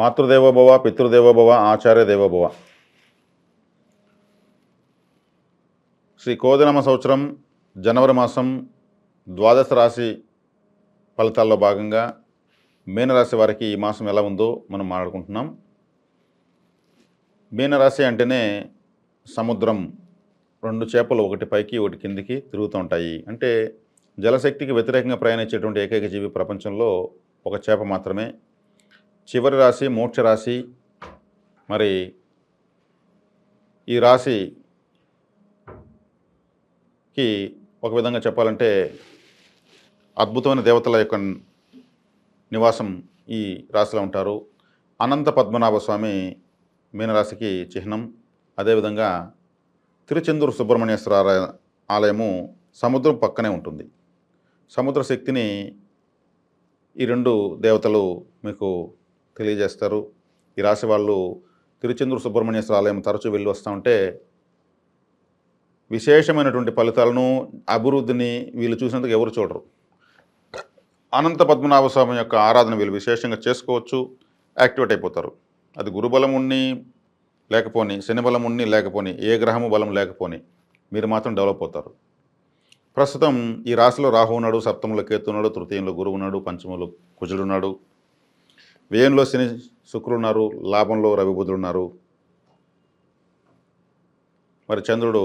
మాతృదేవోభవ, పితృదేవోభవ, ఆచార్య దేవోభవ. శ్రీ కోదనామ సంవత్సరం జనవరి మాసం ద్వాదశ రాశి ఫలితాల్లో భాగంగా మీనరాశి వారికి ఈ మాసం ఎలా ఉందో మనం మాట్లాడుకుంటున్నాం. మీనరాశి అంటేనే సముద్రం, రెండు చేపలు ఒకటి పైకి ఒకటి కిందికి తిరుగుతూ ఉంటాయి. అంటే జలశక్తికి వ్యతిరేకంగా ప్రయాణించేటువంటి ఏకైక జీవి ప్రపంచంలో ఒక చేప మాత్రమే. చివరి రాశి మోక్ష రాశి. మరి ఈ రాశికి ఒక విధంగా చెప్పాలంటే అద్భుతమైన దేవతల యొక్క నివాసం ఈ రాశిలో ఉంటారు. అనంత పద్మనాభ స్వామి మీనరాశికి చిహ్నం. అదేవిధంగా తిరుచెందూరు సుబ్రహ్మణ్యేశ్వర ఆలయము సముద్రం పక్కనే ఉంటుంది. సముద్ర శక్తిని ఈ రెండు దేవతలు మీకు తెలియజేస్తారు. ఈ రాశి వాళ్ళు తిరుచెందూరు సుబ్రహ్మణ్యేశ్వర ఆలయం తరచూ వెళ్ళి వస్తూ ఉంటే విశేషమైనటువంటి ఫలితాలను, అభివృద్ధిని వీళ్ళు చూసినందుకు ఎవరు చూడరు. అనంత పద్మనాభ స్వామి యొక్క ఆరాధన వీళ్ళు విశేషంగా చేసుకోవచ్చు, యాక్టివేట్ అయిపోతారు. అది గురుబలం ఉన్ని లేకపోని, శని బలం ఉన్ని లేకపోని, ఏ గ్రహము బలం లేకపోని మీరు మాత్రం డెవలప్ అవుతారు. ప్రస్తుతం ఈ రాశిలో రాహు ఉన్నాడు, సప్తమంలో కేతు ఉన్నాడు, తృతీయంలో గురువు ఉన్నాడు, పంచమంలో కుజుడు ఉన్నాడు, వ్యయంలో శని శుక్రులు ఉన్నారు, లాభంలో రవి బుధుడు ఉన్నారు. మరి చంద్రుడు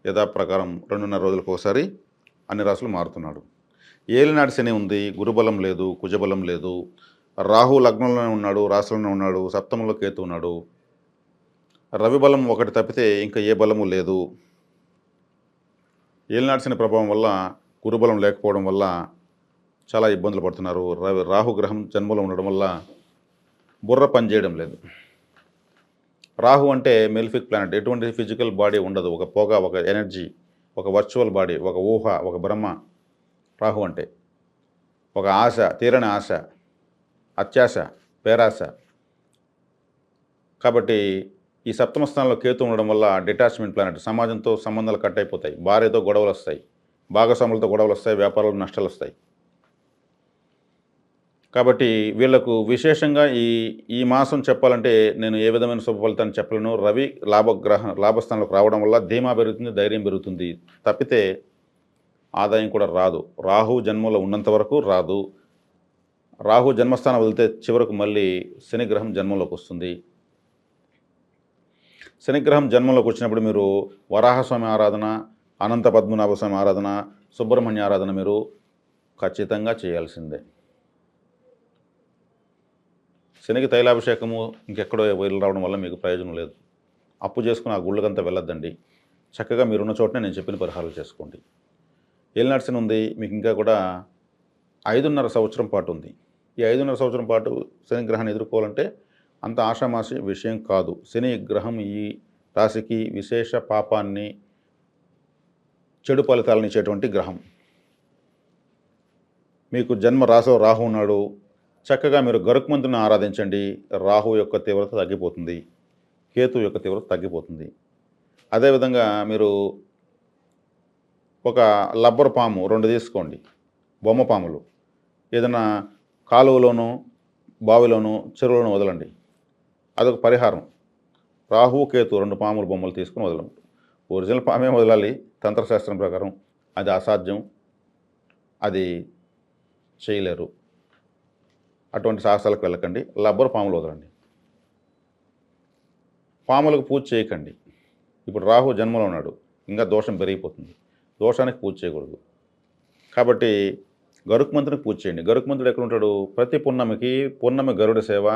యథాప్రకారం 2.5 రోజులకు ఒకసారి అన్ని రాశులు మారుతున్నాడు. ఏలినాటి శని ఉంది, గురుబలం లేదు, కుజబలం లేదు. రాహు లగ్నంలోనే ఉన్నాడు, రాశిలోనే ఉన్నాడు, సప్తమంలో కేతు ఉన్నాడు. రవి బలం ఒకటి తప్పితే ఇంకా ఏ బలము లేదు. ఏలినాటి శని ప్రభావం వల్ల, గురుబలం లేకపోవడం వల్ల చాలా ఇబ్బందులు పడుతున్నారు. రాహుగ్రహం జన్మలో ఉండడం వల్ల బుర్ర పనిచేయడం లేదు. రాహు అంటే మెలిఫిక్ ప్లానెట్, ఎటువంటి ఫిజికల్ బాడీ ఉండదు. ఒక పొగ, ఒక ఎనర్జీ, ఒక వర్చువల్ బాడీ, ఒక ఊహ, ఒక బ్రహ్మ. రాహు అంటే ఒక ఆశ, తీరని ఆశ, అత్యాశ, పేరాశ. కాబట్టి ఈ సప్తమ స్థానంలో కేతు ఉండడం వల్ల డిటాచ్మెంట్ ప్లానెట్, సమాజంతో సంబంధాలు కట్ అయిపోతాయి, భార్యతో గొడవలు వస్తాయి, భాగస్వాములతో గొడవలు వస్తాయి, వ్యాపారాలు నష్టాలు వస్తాయి. కాబట్టి వీళ్లకు విశేషంగా ఈ మాసం చెప్పాలంటే నేను ఏ విధమైన శుభ ఫలితాన్ని చెప్పలేను. రవి లాభస్థానంలోకి రావడం వల్ల ధీమా పెరుగుతుంది, ధైర్యం పెరుగుతుంది. తప్పితే ఆదాయం కూడా రాదు. రాహు జన్మలో ఉన్నంత వరకు రాదు. రాహు జన్మస్థానం వదిలితే చివరకు మళ్ళీ శనిగ్రహం జన్మంలోకి వస్తుంది. శనిగ్రహం జన్మంలోకి వచ్చినప్పుడు మీరు వరాహస్వామి ఆరాధన, అనంత పద్మనాభ స్వామి ఆరాధన, సుబ్రహ్మణ్య ఆరాధన మీరు ఖచ్చితంగా చేయాల్సిందే. శనికి తైలాభిషేకము ఇంకెక్కడో వెళ్ళి రావడం వల్ల మీకు ప్రయోజనం లేదు. అప్పు చేసుకుని ఆ గుళ్ళకంతా వెళ్ళొద్దండి. చక్కగా మీరున్న చోటనే నేను చెప్పిన పరిహారాలు చేసుకోండి. ఏలినాటి శని ఉంది, మీకు ఇంకా కూడా 5.5 సంవత్సరం పాటు ఉంది. ఈ 5.5 సంవత్సరం పాటు శని గ్రహాన్ని ఎదుర్కోవాలంటే అంత ఆషామాషి విషయం కాదు. శని గ్రహం ఈ రాశికి విశేష పాపాన్ని, చెడు ఫలితాలను ఇచ్చేటువంటి గ్రహం. మీకు జన్మ రాశిలో రాహు ఉన్నాడు. చక్కగా మీరు గరుక్మంతుని ఆరాధించండి. రాహు యొక్క తీవ్రత తగ్గిపోతుంది, కేతు యొక్క తీవ్రత తగ్గిపోతుంది. అదేవిధంగా మీరు ఒక లబ్బర్ పాము 2 తీసుకోండి, బొమ్మ పాములు. ఏదైనా కాలువలోనూ, బావిలోనూ, చెరువులోనూ వదలండి. అదొక పరిహారం. రాహు కేతు 2 పాములు బొమ్మలు తీసుకుని వదలండి. ఒరిజినల్ పామే వదలాలి. తంత్రశాస్త్రం ప్రకారం అది అసాధ్యం, అది చేయలేరు. అటువంటి సాహసాలకు వెళ్ళకండి. లబ్బర్ పాములు వదలండి. పాములకు పూజ చేయకండి. ఇప్పుడు రాహు జన్మలో ఉన్నాడు, ఇంకా దోషం పెరిగిపోతుంది. దోషానికి పూజ చేయకూడదు. కాబట్టి గరుక్మంతునికి పూజ చేయండి. గరుక్మంతుడు ఎక్కడ ఉంటాడు? ప్రతి పున్నమి గరుడ సేవ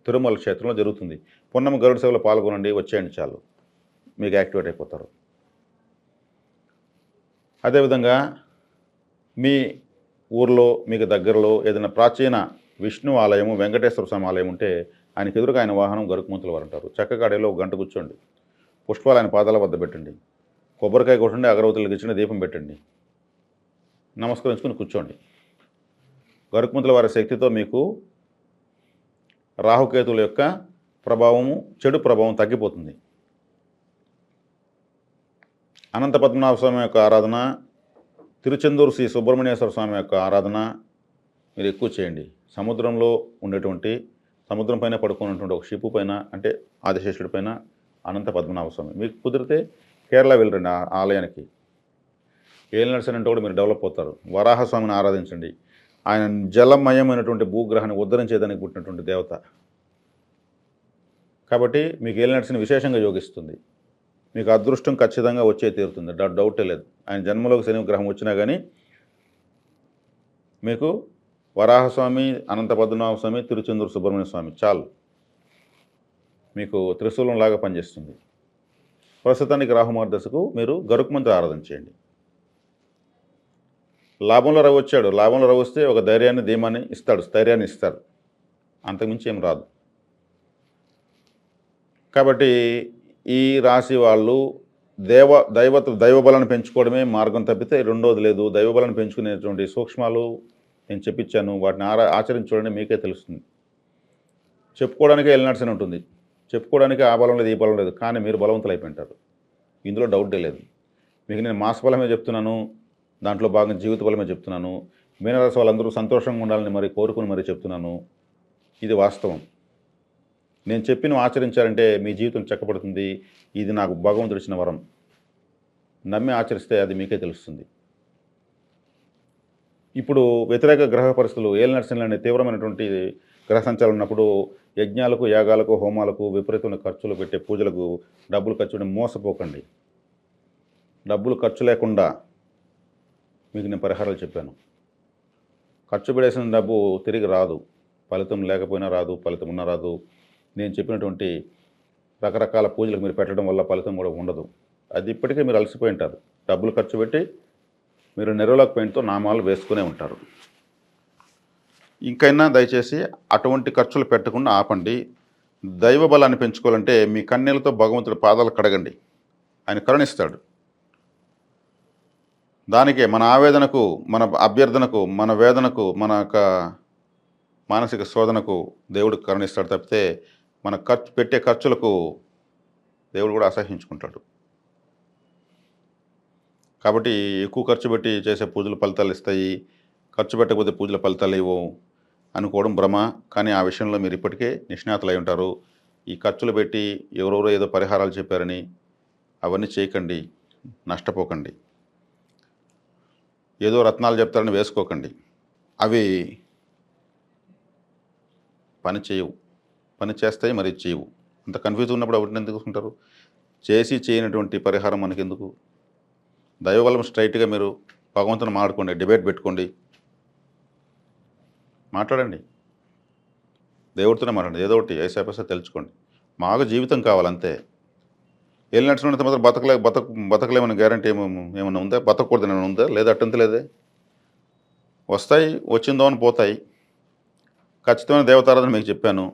తిరుమల క్షేత్రంలో జరుగుతుంది. పున్నమి గరుడ సేవలో పాల్గొనండి, వచ్చేయండి, చాలు, మీకు యాక్టివేట్ అయిపోతారు. అదేవిధంగా మీ ఊర్లో మీకు దగ్గరలో ఏదైనా ప్రాచీన విష్ణు ఆలయము, వెంకటేశ్వర స్వామి ఆలయం ఉంటే ఆయనకు ఎదురుగా ఆయన వాహనం గరుక్మంతుల వారు అంటారు. చక్కగా అడవిలో 1 గంట కూర్చోండి. పుష్పాలు ఆయన పాదాల వద్ద పెట్టండి. కొబ్బరికాయ కొట్టండి, అగరవతులకు ఇచ్చిన దీపం పెట్టండి, నమస్కరించుకుని కూర్చోండి. గరుక్మంతుల వారి శక్తితో మీకు రాహుకేతుల యొక్క ప్రభావము, చెడు ప్రభావం తగ్గిపోతుంది. అనంత పద్మనాభ స్వామి యొక్క ఆరాధన, తిరుచెందూరు శ్రీ సుబ్రహ్మణ్యేశ్వర స్వామి యొక్క ఆరాధన మీరు ఎక్కువ చేయండి. సముద్రంలో ఉండేటువంటి సముద్రం పైన పడుకున్నటువంటి ఒక షిప్ పైన, అంటే ఆదిశేషుడి పైన అనంత పద్మనాభ స్వామి. మీకు కుదిరితే కేరళ వెళ్ళరండి ఆ ఆలయానికి. ఏలినరసింహ అంటే కూడా మీరు డెవలప్ అవుతారు. వరాహస్వామిని ఆరాధించండి. ఆయన జలమయమైనటువంటి భూగ్రహాన్ని ఉద్ధరించేదానికి పుట్టినటువంటి దేవత. కాబట్టి మీకు ఏలినరసింహ విశేషంగా యోగిస్తుంది. మీకు అదృష్టం ఖచ్చితంగా వచ్చే తీరుతుంది, డౌటే లేదు. ఆయన జన్మలోకి శని గ్రహం వచ్చినా కానీ మీకు వరాహస్వామి, అనంత పద్మనాభ స్వామి, తిరుచెందూరు సుబ్రహ్మణ్య స్వామి చాలు, మీకు త్రిశూలంలాగా పనిచేస్తుంది. ప్రస్తుతానికి రాహుమార్దశకు మీరు గరుక్మంత్రి ఆరాధన చేయండి. లాభంలో రవి వచ్చాడు, లాభంలో రవి వస్తే ఒక ధైర్యాన్ని, ధీమాన్ని ఇస్తాడు, స్థైర్యాన్ని ఇస్తాడు, అంతకుమించి ఏం రాదు. కాబట్టి ఈ రాశి వాళ్ళు దైవబలాన్ని పెంచుకోవడమే మార్గం తప్పితే రెండోది లేదు. దైవబలాన్ని పెంచుకునేటువంటి సూక్ష్మాలు నేను చెప్పించాను, వాటిని ఆచరించుకోవడం మీకే తెలుస్తుంది. చెప్పుకోవడానికే వెళ్ళినట్టు ఉంటుంది, చెప్పుకోవడానికి ఆ బలం లేదు, ఈ బలం లేదు, కానీ మీరు బలవంతులు అయిపోయింటారు, ఇందులో డౌటే లేదు. మీకు నేను మాస బలమే చెప్తున్నాను, దాంట్లో భాగంగా జీవిత బలమే చెప్తున్నాను. మీనరాశి వాళ్ళందరూ సంతోషంగా ఉండాలని మరి కోరుకుని మరీ చెప్తున్నాను. ఇది వాస్తవం. నేను చెప్పిన ఆచరించారంటే మీ జీవితం చక్కబడుతుంది. ఇది నాకు భగవంతుడు ఇచ్చిన వరం. నమ్మి ఆచరిస్తే అది మీకే తెలుస్తుంది. ఇప్పుడు వ్యతిరేక గ్రహ పరిస్థితులు, ఏలినరసింహులు అనే తీవ్రమైనటువంటి గ్రహ సంచారం ఉన్నప్పుడు యజ్ఞాలకు, యాగాలకు, హోమాలకు, విపరీతమైన ఖర్చులు పెట్టే పూజలకు డబ్బులు ఖర్చు పెట్టి మోసపోకండి. డబ్బులు ఖర్చు లేకుండా మీకు నేను పరిహారాలు చెప్పాను. ఖర్చు పెడేసిన డబ్బు తిరిగి రాదు, ఫలితం లేకపోయినా రాదు, ఫలితం ఉన్నా రాదు. నేను చెప్పినటువంటి రకరకాల పూజలకు మీరు పెట్టడం వల్ల ఫలితం కూడా ఉండదు. అది ఇప్పటికే మీరు అలసిపోయి ఉంటారు. డబ్బులు ఖర్చు పెట్టి మీరు నెరవలకు పెయింట్తో నామాలు వేసుకునే ఉంటారు. ఇంకైనా దయచేసి అటువంటి ఖర్చులు పెట్టకుండా ఆపండి. దైవ బలాన్ని పెంచుకోవాలంటే మీ కన్నీళ్ళతో భగవంతుడి పాదాలు కడగండి, ఆయన కరుణిస్తాడు. దానికే మన ఆవేదనకు, మన అభ్యర్థనకు, మన వేదనకు, మన యొక్క మానసిక శోధనకు దేవుడు కరుణిస్తాడు తప్పితే మన పెట్టే ఖర్చులకు దేవుడు కూడా అసహించుకుంటాడు. కాబట్టి ఎక్కువ ఖర్చు పెట్టి చేసే పూజలు ఫలితాలు ఇస్తాయి, ఖర్చు పెట్టకపోతే పూజల ఫలితాలు ఇవ్వవు అనుకోవడం భ్రమ. కానీ ఆ విషయంలో మీరు ఇప్పటికే నిష్ణాతులై ఉంటారు. ఈ ఖర్చులు పెట్టి ఎవరెవరో ఏదో పరిహారాలు చెప్పారని అవన్నీ చేయకండి, నష్టపోకండి. ఏదో రత్నాలు చెప్తారని వేసుకోకండి, అవి పని చేయవు. పని చేస్తాయి, మరి చేయవు. అంత కన్ఫ్యూజ్ ఉన్నప్పుడు వాటిని ఎందుకు తీసుకుంటారు? చేసి చేయనటువంటి పరిహారం మనకెందుకు? దైవబలం స్ట్రైట్గా మీరు భగవంతుని మాట్లాడుకోండి, డిబేట్ పెట్టుకోండి, మాట్లాడండి, దేవుడితోనే మాట్లాడండి. ఏదో ఒకటి ఐసాపైసా తెలుసుకోండి. మాకు జీవితం కావాలంతే. వెళ్ళినట్టు మాత్రం బతకలేమని గ్యారంటీ ఏమన్నా ఉందా? బతకూడదు ఏమైనా ఉందా? లేదా? అట్టంత లేదే. వస్తాయి, వచ్చిందో అని పోతాయి. ఖచ్చితమైన దేవతారాధన మీకు చెప్పాను.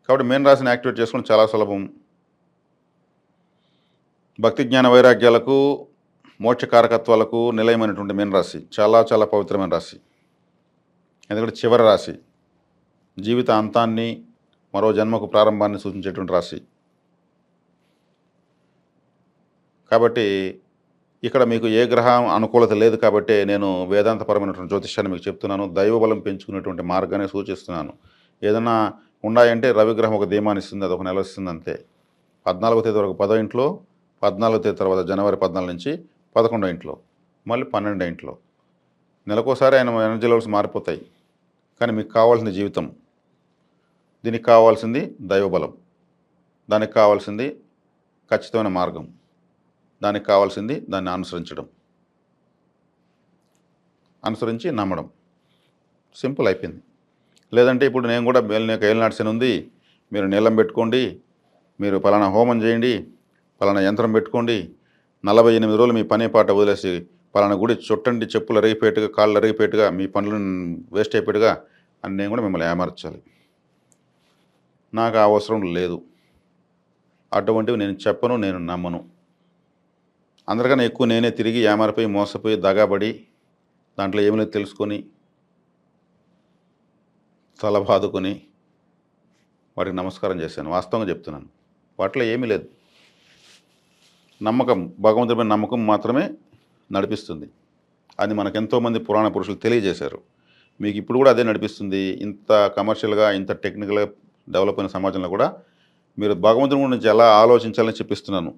కాబట్టి మీన రాశిని యాక్టివేట్ చేసుకోవడం చాలా సులభం. భక్తి జ్ఞాన వైరాగ్యాలకు, మోక్ష కారకత్వాలకు నిలయమైనటువంటి మీన రాశి చాలా చాలా పవిత్రమైన రాశి. ఎందుకంటే చివరి రాశి, జీవిత అంతాన్ని, మరో జన్మకు ప్రారంభాన్ని సూచించేటువంటి రాశి. కాబట్టి ఇక్కడ మీకు ఏ గ్రహం అనుకూలత లేదు కాబట్టి నేను వేదాంతపరమైనటువంటి జ్యోతిష్యాన్ని మీకు చెప్తున్నాను. దైవబలం పెంచుకునేటువంటి మార్గాన్ని సూచిస్తున్నాను. ఏదైనా ఉన్నాయంటే రవిగ్రహం ఒక ధీమాన్ని ఇస్తుంది, అది ఒక నెల ఇస్తుంది అంతే. 14వ తేదీ వరకు 10వ ఇంట్లో, 14వ తేదీ తర్వాత జనవరి 14 నుంచి 11వ ఇంట్లో, మళ్ళీ 12వ ఇంట్లో. నెలకోసారి ఆయన ఎనర్జీ లెవెల్స్ మారిపోతాయి. కానీ మీకు కావాల్సింది జీవితం, దీనికి కావాల్సింది దైవబలం, దానికి కావాల్సింది ఖచ్చితమైన మార్గం, దానికి కావాల్సింది దాన్ని అనుసరించడం, అనుసరించి నమ్మడం. సింపుల్ అయిపోయింది. లేదంటే ఇప్పుడు నేను కూడా ఏలినాటి శని ఉంది, మీరు నీలం పెట్టుకోండి, మీరు పలానా హోమం చేయండి, పలానా యంత్రం పెట్టుకోండి, 48 రోజులు మీ పని పాట వదిలేసి పలానా గుడి చుట్టండి, చెప్పులు అరిగిపోయేట్టుగా, కాళ్ళు అరిగిపోయేట్టుగా, మీ పనులు వేస్ట్ అయిపోయేట్టుగా అని నేను కూడా మిమ్మల్ని ఏమార్చాలి. నాకు ఆ అవసరం లేదు. అటువంటివి నేను చెప్పను, నేను నమ్మను. అందరికన్నా ఎక్కువ నేనే తిరిగి ఏమారిపోయి, మోసపోయి, దగాబడి, దాంట్లో ఏమీ లేదు తెలుసుకొని, తల బాదుకొని వాటికి నమస్కారం చేశాను. వాస్తవంగా చెప్తున్నాను, వాటిలో ఏమీ లేదు. నమ్మకం, భగవంతుడి నమ్మకం మాత్రమే నడిపిస్తుంది. అది మనకు ఎంతోమంది పురాణ పురుషులు తెలియజేశారు. మీకు ఇప్పుడు కూడా అదే నడిపిస్తుంది. ఇంత కమర్షియల్గా, ఇంత టెక్నికల్గా డెవలప్ అయిన సమాజంలో కూడా మీరు భగవంతుని గురించి ఎలా ఆలోచించాలని చెప్పిస్తున్నాను.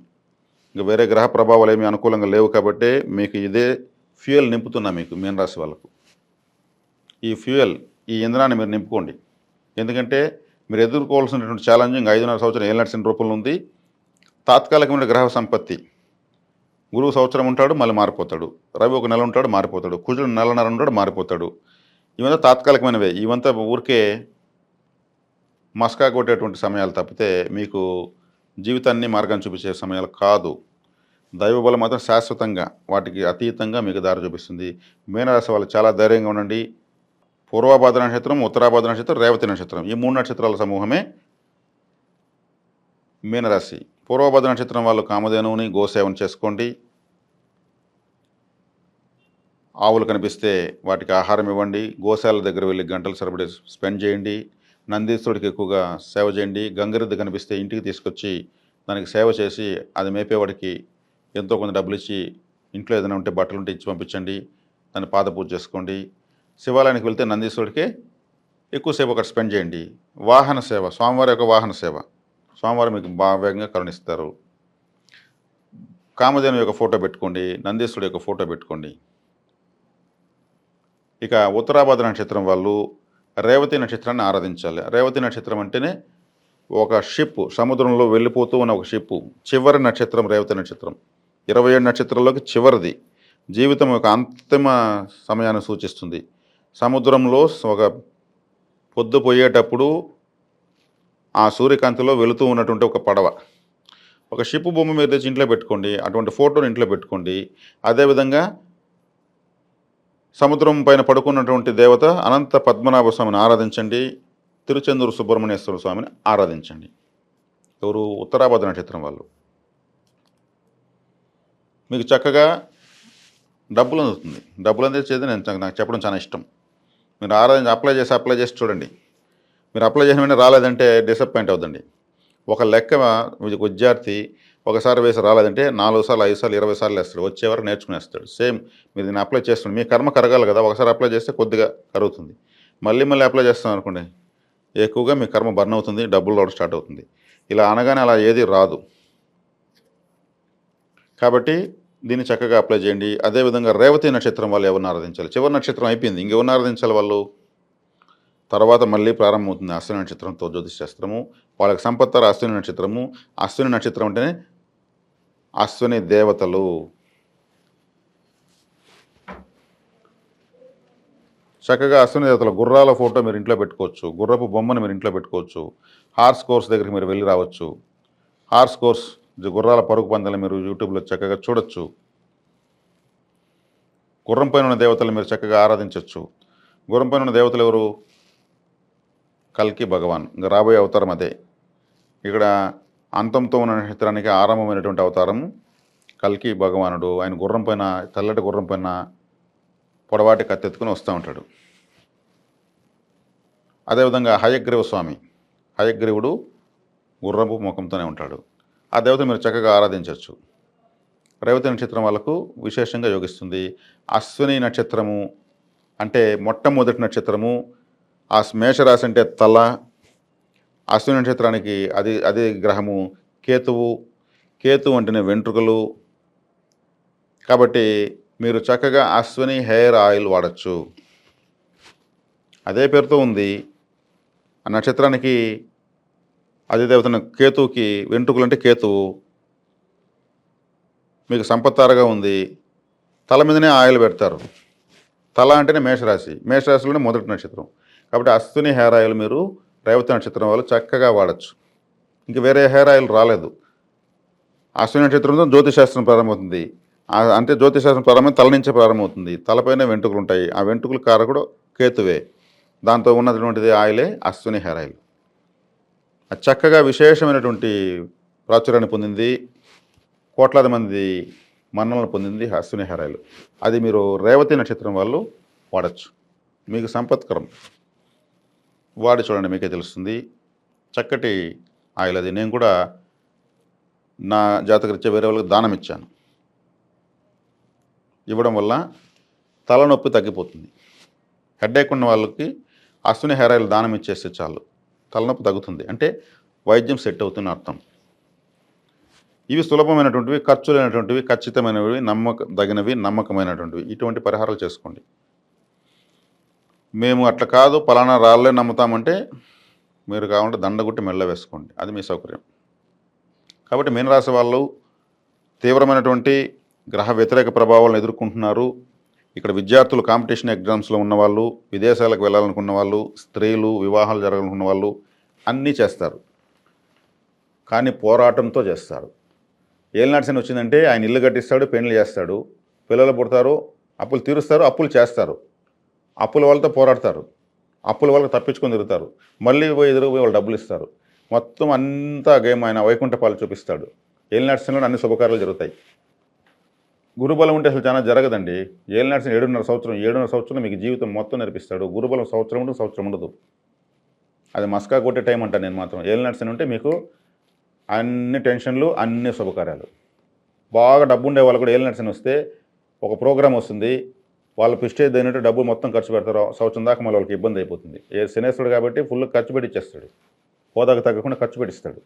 ఇంక వేరే గ్రహ ప్రభావాలు ఏమీ అనుకూలంగా లేవు కాబట్టి మీకు ఇదే ఫ్యూయల్ నింపుతున్నా మీకు మీనరాశి వాళ్ళకు. ఈ ఫ్యూయల్, ఈ ఇంధనాన్ని మీరు నింపుకోండి. ఎందుకంటే మీరు ఎదుర్కోవాల్సినటువంటి ఛాలెంజింగ్ 5.5 సంవత్సరం ఏలినాటి రూపంలో ఉంది. తాత్కాలికమైన గ్రహ సంపత్తి. గురువు సంవత్సరం ఉంటాడు, మళ్ళీ మారిపోతాడు. రవి ఒక నెల ఉంటాడు, మారిపోతాడు. కుజుడు నెలన్నర ఉంటాడు, మారిపోతాడు. ఇవంతా తాత్కాలికమైనవే. ఇవంతా ఊరికే మస్కా కొట్టేటువంటి సమయాలు తప్పితే మీకు జీవితాన్ని మార్గం చూపించే సమయాలు కాదు. దైవబలం మాత్రం శాశ్వతంగా, వాటికి అతీతంగా మీకు దారి చూపిస్తుంది. మీనరాశి వాళ్ళు చాలా ధైర్యంగా ఉండండి. పూర్వభాద్ర నక్షత్రం, ఉత్తరాభాద్ర నక్షత్రం, రేవతి నక్షత్రం, ఈ 3 నక్షత్రాల సమూహమే మీనరాశి. పూర్వభాద్ర నక్షత్రం వాళ్ళు కామధేనువుని గోసేవన చేసుకోండి. ఆవులు కనిపిస్తే వాటికి ఆహారం ఇవ్వండి. గోశాల దగ్గర వెళ్ళి గంటలు సరిపడి స్పెండ్ చేయండి. నందీశ్వరుడికి ఎక్కువగా సేవ చేయండి. గంగరెద్దు కనిపిస్తే ఇంటికి తీసుకొచ్చి దానికి సేవ చేసి అది మేపేవాడికి ఎంతో కొంత డబ్బులు ఇచ్చి, ఇంట్లో ఏదైనా ఉంటే బట్టలు ఉంటే ఇచ్చి పంపించండి. దాన్ని పాద పూజ చేసుకోండి. శివాలయానికి వెళ్తే నందీశ్వరుడికి ఎక్కువసేపు అక్కడ స్పెండ్ చేయండి. వాహన సేవ, స్వామివారి యొక్క వాహన సేవ, స్వామివారు మీకు బాగా వేగంగా కరుణిస్తారు. కామధేను యొక్క ఫోటో పెట్టుకోండి. నందీశ్వరుడు యొక్క ఫోటో పెట్టుకోండి. ఇక ఉత్తరాభాద్ర నక్షత్రం వాళ్ళు రేవతి నక్షత్రాన్ని ఆరాధించాలి. రేవతి నక్షత్రం అంటేనే ఒక షిప్, సముద్రంలో వెళ్ళిపోతూ ఉన్న ఒక షిప్పు. చివరి నక్షత్రం రేవతి నక్షత్రం. 27 నక్షత్రాల్లోకి చివరిది. జీవితం యొక్క అంతిమ సమయాన్ని సూచిస్తుంది. సముద్రంలో ఒక పొద్దుపోయేటప్పుడు ఆ సూర్యకాంతిలో వెళుతూ ఉన్నటువంటి ఒక పడవ, ఒక షిప్ బొమ్మ మీరు తెచ్చి ఇంట్లో పెట్టుకోండి. అటువంటి ఫోటోని ఇంట్లో పెట్టుకోండి. అదేవిధంగా సముద్రం పైన పడుకున్నటువంటి దేవత అనంత పద్మనాభ స్వామిని ఆరాధించండి. తిరుచెందూరు సుబ్రహ్మణ్యేశ్వర స్వామిని ఆరాధించండి. ఎవరు? ఉత్తరాభాద్ర నక్షత్రం వాళ్ళు. మీకు చక్కగా డబ్బులు అందుతుంది. డబ్బులు అందించేది నాకు చెప్పడం చాలా ఇష్టం. మీరు అప్లై చేసి చూడండి. మీరు అప్లై చేసిన వెంటనే రాలేదంటే డిసప్పాయింట్ అవుతుంది. ఒక లెక్క విద్యార్థి ఒకసారి వేసి రాలేదంటే 4 సార్లు, 5 సార్లు, 20 సార్లు వేస్తాడు. వచ్చేవారు నేర్చుకునేస్తాడు. సేమ్ మీరు దీన్ని అప్లై చేస్తున్నాడు. మీ కర్మ కరగాలి కదా. ఒకసారి అప్లై చేస్తే కొద్దిగా కరుగుతుంది. మళ్ళీ అప్లై చేస్తాం అనుకోండి, ఎక్కువగా మీ కర్మ బర్న్ అవుతుంది, డబ్బులు రావడం స్టార్ట్ అవుతుంది. ఇలా అనగానే అలా ఏది రాదు. కాబట్టి దీన్ని చక్కగా అప్లై చేయండి. అదేవిధంగా రేవతి నక్షత్రం వాళ్ళు ఎవరిని ఆరాధించాలి? చివరి నక్షత్రం అయిపోయింది, ఇంకెవరిని ఆరాధించాలి వాళ్ళు? తర్వాత మళ్ళీ ప్రారంభమవుతుంది అశ్విని నక్షత్రంతో జ్యోతిష్ శాస్త్రము. వాళ్ళకి సంపత్తర అశ్విని నక్షత్రము. అశ్విని నక్షత్రం అంటేనే అశ్విని దేవతలు. చక్కగా అశ్విని దేవతల గుర్రాల ఫోటో మీరు ఇంట్లో పెట్టుకోవచ్చు. గుర్రపు బొమ్మను మీరు ఇంట్లో పెట్టుకోవచ్చు. హార్స్ కోర్స్ దగ్గరికి మీరు వెళ్ళి రావచ్చు. హార్స్ కోర్స్, గుర్రాల పరుగు పందాలు మీరు యూట్యూబ్లో చక్కగా చూడొచ్చు. గుర్రం పైన ఉన్న దేవతలు మీరు చక్కగా ఆరాధించవచ్చు. గుర్రం పైన ఉన్న దేవతలు ఎవరు? కల్కి భగవాన్. ఇంకా రాబోయే అవతారం అదే. ఇక్కడ అంతంతో ఉన్న నక్షత్రానికి ఆరంభమైనటువంటి అవతారం కల్కి భగవానుడు. ఆయన గుర్రం పైన, తెల్లటి గుర్రం పైన పొడవాటి కత్తెత్తుకుని వస్తూ ఉంటాడు. అదేవిధంగా హయగ్రీవ స్వామి, హయగ్రీవుడు గుర్రపు ముఖంతోనే ఉంటాడు. ఆ దేవత మీరు చక్కగా ఆరాధించవచ్చు. రేవతి నక్షత్రం వాళ్ళకు విశేషంగా యోగిస్తుంది. అశ్విని నక్షత్రము అంటే మొట్టమొదటి నక్షత్రము. ఆ మేషరాశి అంటే తల. అశ్విని నక్షత్రానికి అది గ్రహము కేతువు. కేతువు అంటేనే వెంట్రుకలు. కాబట్టి మీరు చక్కగా అశ్విని హెయిర్ ఆయిల్ వాడచ్చు. అదే పేరుతో ఉంది. ఆ నక్షత్రానికి అధిదేవతన కేతువుకి వెంట్రుకలు అంటే కేతువు. మీకు సంపత్తారగా ఉంది. తల మీదనే ఆయిల్ పెడతారు. తల అంటేనే మేషరాశి. మేషరాశిలోనే మొదటి నక్షత్రం. కాబట్టి అశ్విని హెయిర్ ఆయిల్ మీరు రేవతి నక్షత్రం వాళ్ళు చక్కగా వాడచ్చు. ఇంక వేరే హెయిర్ ఆయిల్ రాలేదు. అశ్విని నక్షత్రంతో జ్యోతిశాస్త్రం ప్రారంభమవుతుంది. అంటే జ్యోతిశాస్త్రం ప్రారంభం తల నుంచే ప్రారంభమవుతుంది. తలపైన వెంట్రుకలు ఉంటాయి. ఆ వెంట్రుకల కారకుడు కేతువే. దాంతో ఉన్నటువంటిది ఆయిలే అశ్విని హెయిర్ ఆయిల్. అది చక్కగా విశేషమైనటువంటి ప్రాచుర్యాన్ని పొందింది. కోట్లాది మంది మన్నలను పొందింది అశ్విని హెయిర్ ఆయిల్. అది మీరు రేవతి నక్షత్రం వాళ్ళు వాడచ్చు. మీకు సంపత్కరం. వాడి చూడండి, మీకే తెలుస్తుంది. చక్కటి ఆయిల్ అది. నేను కూడా నా జాతకరీత్యా వేరే వాళ్ళకి దానం ఇచ్చాను. ఇవ్వడం వల్ల తలనొప్పి తగ్గిపోతుంది. హెడేక్ ఉన్న వాళ్ళకి అశ్విని హెయిర్ ఆయిల్ దానం ఇచ్చేస్తే చాలు, తలనొప్పి తగ్గుతుంది. అంటే వైద్యం సెట్ అవుతుంది అర్థం. ఇవి సులభమైనటువంటివి, ఖర్చు లేనటువంటివి, ఖచ్చితమైనవి, నమ్మకమైనటువంటివి. ఇటువంటి పరిహారాలు చేసుకోండి. మేము అట్లా కాదు పలానా రాళ్ళే నమ్ముతామంటే మీరు కావాలంటే దండగుట్టి మెల్ల వేసుకోండి, అది మీ సౌకర్యం. కాబట్టి మీనరాశి వాళ్ళు తీవ్రమైనటువంటి గ్రహ వ్యతిరేక ప్రభావాలను ఎదుర్కొంటున్నారు. ఇక్కడ విద్యార్థులు కాంపిటీషన్ ఎగ్జామ్స్లో ఉన్నవాళ్ళు, విదేశాలకు వెళ్ళాలనుకున్న వాళ్ళు, స్త్రీలు, వివాహాలు జరగాలనుకున్న వాళ్ళు అన్నీ చేస్తారు, కానీ పోరాటంతో చేస్తారు. ఏలినాటి శని వచ్చిందంటే ఆయన ఇల్లు కట్టిస్తాడు, పెళ్లి చేస్తాడు, పిల్లలు పుడతారు, అప్పులు తీరుస్తారు, అప్పులు చేస్తారు, అప్పుల వాళ్ళతో పోరాడతారు, అప్పుల వాళ్ళకి తప్పించుకొని తిరుగుతారు, మళ్ళీ పోయి ఎదురుపోయి వాళ్ళు డబ్బులు ఇస్తారు. మొత్తం అంతా గేమ్ ఆయన వైకుంఠ పాలు చూపిస్తాడు. ఏలినాటి శనిలో అన్ని శుభకార్యాలు జరుగుతాయి. గురుబలం ఉంటే అసలు చాలా జరగదండి. ఏలినాటి శని 7.5 సంవత్సరం మీకు జీవితం మొత్తం నేర్పిస్తాడు. గురుబలం సంవత్సరం ఉండదు. అది మస్కా కొట్టే టైం అంటాను నేను మాత్రం. ఏలినాటి శని ఉంటే మీకు అన్ని టెన్షన్లు, అన్ని శుభకార్యాలు. బాగా డబ్బు ఉండే వాళ్ళు కూడా ఏలినాటి శని వస్తే ఒక ప్రోగ్రామ్ వస్తుంది, వాళ్ళు ప్రిస్టేజ్ అయినట్టు డబ్బు మొత్తం ఖర్చు పెడతారు. సంవత్సరం దాకా మళ్ళీ వాళ్ళకి ఇబ్బంది అయిపోతుంది. శనేశ్వరుడు కాబట్టి ఫుల్ ఖర్చు పెట్టిచ్చేస్తాడు, హోదాకు తగ్గకుండా ఖర్చు పెట్టిస్తాడు.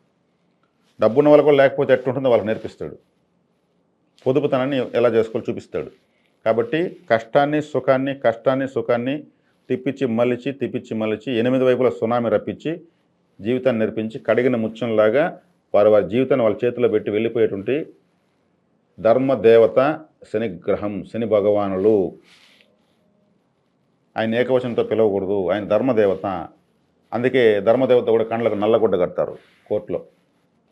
డబ్బున్న వాళ్ళు కూడా లేకపోతే ఎట్లుంటుందో వాళ్ళకి నేర్పిస్తాడు, పొదుపుతనాన్ని ఎలా చేసుకోవాలో చూపిస్తాడు. కాబట్టి కష్టాన్ని సుఖాన్ని తిప్పించి మలిచి 8 వైపుల సునామీ రప్పించి జీవితాన్ని నేర్పించి కడిగిన ముత్యంలాగా వారి జీవితాన్ని వాళ్ళ చేతిలో పెట్టి వెళ్ళిపోయేటువంటి ధర్మదేవత శనిగ్రహం, శని భగవానులు. ఆయన ఏకవచనంతో పిలవకూడదు, ఆయన ధర్మదేవత. అందుకే ధర్మదేవత కూడా కళ్ళకు నల్లగుడ్డ కడతారు కోర్టులో.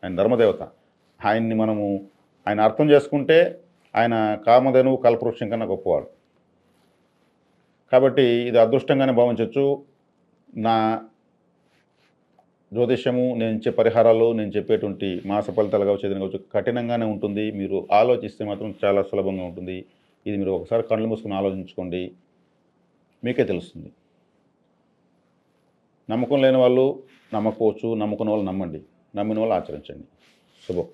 ఆయన ధర్మదేవత. ఆయన అర్థం చేసుకుంటే ఆయన కామధేనువు కల్పవృక్షం కన్నా గొప్పవాడు. కాబట్టి ఇది అదృష్టంగానే భావించవచ్చు. నా జ్యోతిష్యము, నేను ఇచ్చే పరిహారాలు, నేను చెప్పేటువంటి మాస ఫలితాలు కావచ్చు, కఠినంగానే ఉంటుంది. మీరు ఆలోచిస్తే మాత్రం చాలా సులభంగా ఉంటుంది. ఇది మీరు ఒకసారి కళ్ళు మూసుకుని ఆలోచించుకోండి, మీకే తెలుస్తుంది. నమ్మకం లేని వాళ్ళు నమ్మకపోవచ్చు, నమ్ముకున్న వాళ్ళు నమ్మండి, నమ్మిన వాళ్ళు ఆచరించండి. శుభం.